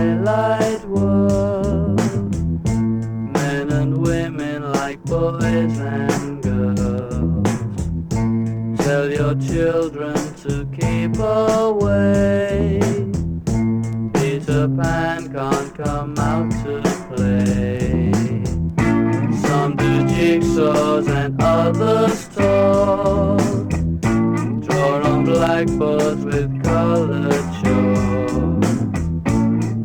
twilight world, men and women like boys and girls. Tell your children to keep away. Peter Pan can't come out to play. Some do jigsaws and others talk, draw on blackboards with colored chalk.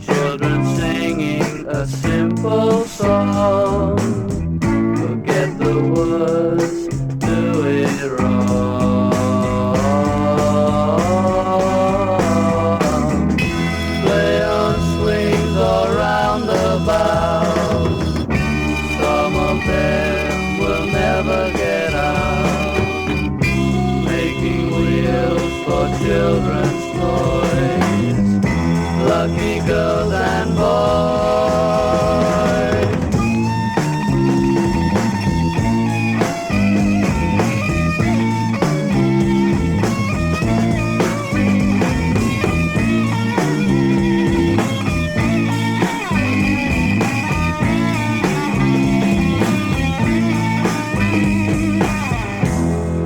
Children singing a simple song, forget the words, do it wrong. Play on swings or roundabouts, some of them will never get out. Making wheels for children's toys, lucky girls and boys.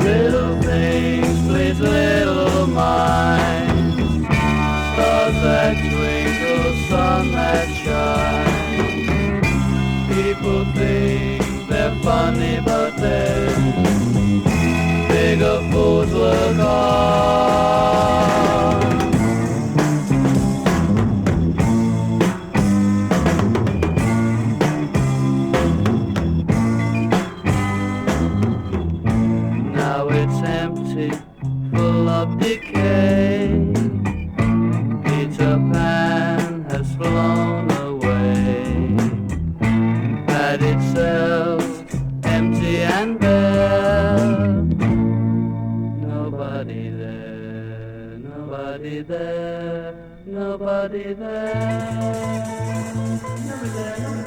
Little things, please, little minds, stars that twinkle, sun that shine. People think they're funny, but they're bigger fools. Look on. Now it's empty, full of decay. Peter Pan has flown away. Had itself empty and bare. Nobody there, nobody there, nobody there. Nobody there, nobody there.